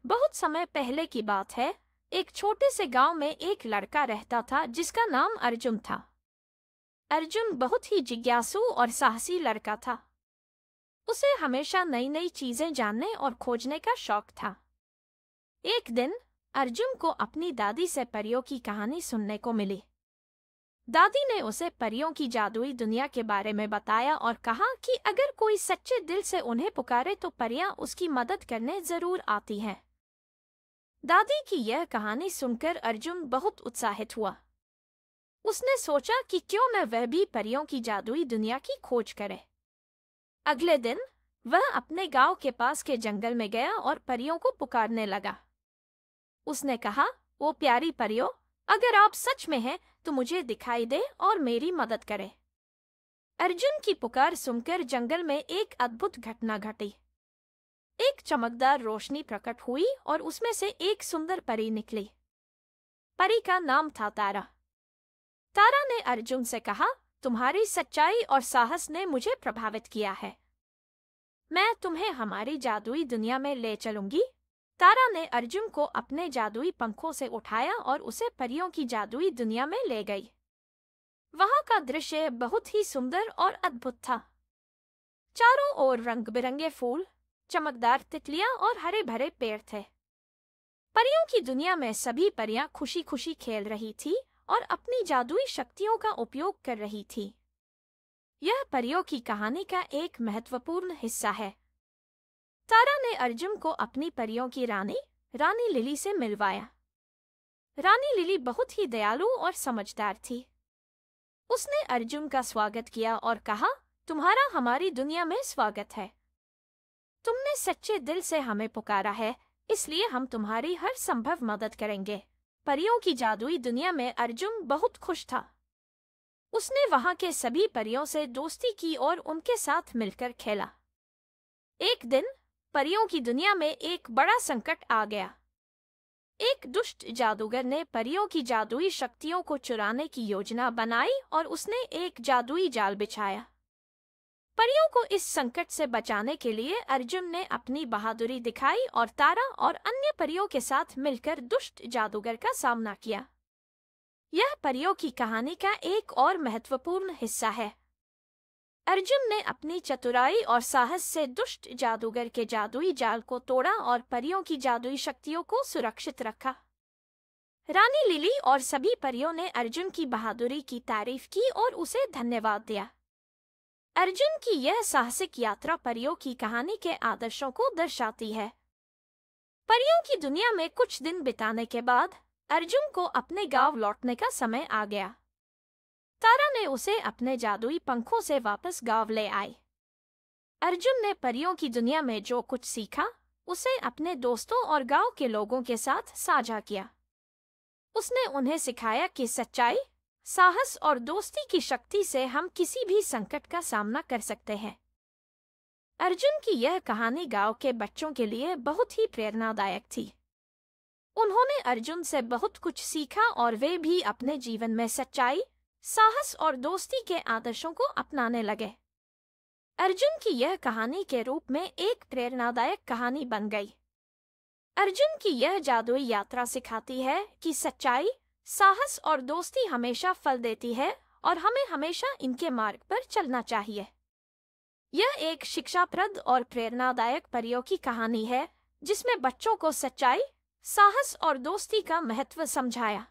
बहुत समय पहले की बात है। एक छोटे से गांव में एक लड़का रहता था जिसका नाम अर्जुन था। अर्जुन बहुत ही जिज्ञासु और साहसी लड़का था। उसे हमेशा नई नई चीजें जानने और खोजने का शौक था। एक दिन अर्जुन को अपनी दादी से परियों की कहानी सुनने को मिली। दादी ने उसे परियों की जादुई दुनिया के बारे में बताया और कहा कि अगर कोई सच्चे दिल से उन्हें पुकारे तो परियां उसकी मदद करने जरूर आती हैं। दादी की यह कहानी सुनकर अर्जुन बहुत उत्साहित हुआ। उसने सोचा कि क्यों न वह भी परियों की जादुई दुनिया की खोज करे। अगले दिन वह अपने गांव के पास के जंगल में गया और परियों को पुकारने लगा। उसने कहा, वो प्यारी परियों, अगर आप सच में हैं तो मुझे दिखाई दे और मेरी मदद करें। अर्जुन की पुकार सुनकर जंगल में एक अद्भुत घटना घटी। एक चमकदार रोशनी प्रकट हुई और उसमें से एक सुंदर परी निकली। परी का नाम था तारा। तारा ने अर्जुन से कहा, तुम्हारी सच्चाई और साहस ने मुझे प्रभावित किया है। मैं तुम्हें हमारी जादुई दुनिया में ले चलूंगी। तारा ने अर्जुन को अपने जादुई पंखों से उठाया और उसे परियों की जादुई दुनिया में ले गई। वहां का दृश्य बहुत ही सुंदर और अद्भुत था। चारों ओर रंग बिरंगे फूल, चमकदार तितलियां और हरे भरे पेड़ थे। परियों की दुनिया में सभी परियां खुशी खुशी खेल रही थी और अपनी जादुई शक्तियों का उपयोग कर रही थी। यह परियों की कहानी का एक महत्वपूर्ण हिस्सा है। तारा ने अर्जुन को अपनी परियों की रानी लिली से मिलवाया। रानी लिली बहुत ही दयालु और समझदार थी। उसने अर्जुन का स्वागत किया और कहा, तुम्हारा हमारी दुनिया में स्वागत है। तुमने सच्चे दिल से हमें पुकारा है, इसलिए हम तुम्हारी हर संभव मदद करेंगे। परियों की जादुई दुनिया में अर्जुन बहुत खुश था। उसने वहां के सभी परियों से दोस्ती की और उनके साथ मिलकर खेला। एक दिन परियों की दुनिया में एक बड़ा संकट आ गया। एक दुष्ट जादूगर ने परियों की जादुई शक्तियों को चुराने की योजना बनाई और उसने एक जादुई जाल बिछाया। परियों को इस संकट से बचाने के लिए अर्जुन ने अपनी बहादुरी दिखाई और तारा और अन्य परियों के साथ मिलकर दुष्ट जादूगर का सामना किया। यह परियों की कहानी का एक और महत्वपूर्ण हिस्सा है। अर्जुन ने अपनी चतुराई और साहस से दुष्ट जादूगर के जादुई जाल को तोड़ा और परियों की जादुई शक्तियों को सुरक्षित रखा। रानी लिली और सभी परियों ने अर्जुन की बहादुरी की तारीफ की और उसे धन्यवाद दिया। अर्जुन की यह साहसिक यात्रा परियों की कहानी के आदर्शों को दर्शाती है। परियों की दुनिया में कुछ दिन बिताने के बाद अर्जुन को अपने गांव लौटने का समय आ गया। तारा ने उसे अपने जादुई पंखों से वापस गांव ले आई। अर्जुन ने परियों की दुनिया में जो कुछ सीखा उसे अपने दोस्तों और गांव के लोगों के साथ साझा किया। उसने उन्हें सिखाया कि सच्चाई, साहस और दोस्ती की शक्ति से हम किसी भी संकट का सामना कर सकते हैं। अर्जुन की यह कहानी गांव के बच्चों के लिए बहुत ही प्रेरणादायक थी। उन्होंने अर्जुन से बहुत कुछ सीखा और वे भी अपने जीवन में सच्चाई, साहस और दोस्ती के आदर्शों को अपनाने लगे। अर्जुन की यह कहानी के रूप में एक प्रेरणादायक कहानी बन गई। अर्जुन की यह जादुई यात्रा सिखाती है कि सच्चाई, साहस और दोस्ती हमेशा फल देती है और हमें हमेशा इनके मार्ग पर चलना चाहिए। यह एक शिक्षाप्रद और प्रेरणादायक परियों की कहानी है जिसमें बच्चों को सच्चाई, साहस और दोस्ती का महत्व समझाया।